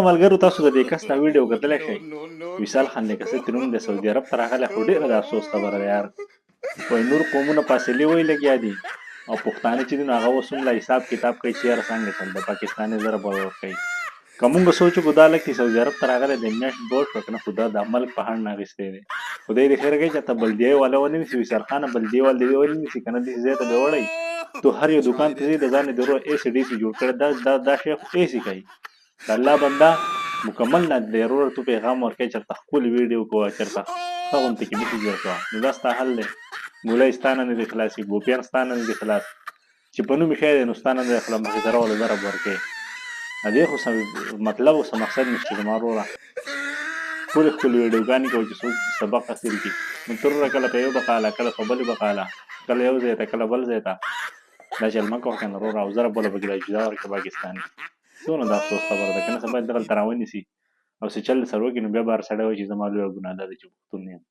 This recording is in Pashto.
ملګرو تاسو د دې کس دا ویډیو کتلی شئ وصال خان نیکه چې نوم د سعودي عرب ته راغلی خو ډېره د افسوس خبره ده یار وایي نور قومونه فاصلې وایي لګیا دي او پښتانه چې دي نو هغه اوس هم لا حساب کتاب کوي چې یاره څنګه چل د پاکستاني ضرب ورکوي که مونږ سوچ وکړو دا لږ چې سعودي عرب ته راغلی د میاشت دوه شوه که نه خو دا د ملک په هنډ اخیستی دی خدای دې خیر کوي چې ته بلدیایي والا ونه نیسي وصال خانه بلدیایي والا دې ونه نیسي که نه داسې ځای ته به وړی تو هر یو دکان ته ځې د ځان د ورور ایسي ډیسي جوړ کړی دا شی خو ایسي کوي د الله بنده مکمل نه دی ورور تو پیغام ورکوي چېرته ښکلې ویډیو کوه چېرته ښه غوندې کې مسې جوړ کوه نو دا ستا حل دی مولای ستا نه دي خلاصي ګوپیان ستا نه دي خلاص چې په نوم یې ښی دی نو ستا نه دی خلاص مخې سره ولا ضرب ورکوي دې خو مطلب او څه مقصد نشته زما وروره ښکلې ښکلې ویډیوګانې کوو چې څوک سبق حاصل کړي نو ته وروره کله په یو بقاله کله په بلې بقاله کله یو ځای ته کله بل ځای ته دا چل مه کوه که نه وروره او ضرب وله پکې دا جدا ورکړه پاکستاني څونه د افسوس خبره ده که نه سبا دغلته راونیسي او څه چل سر وکړي نو بیا به هر سړی وایي چې زما لویه ګناه دا ده چې پښتون یم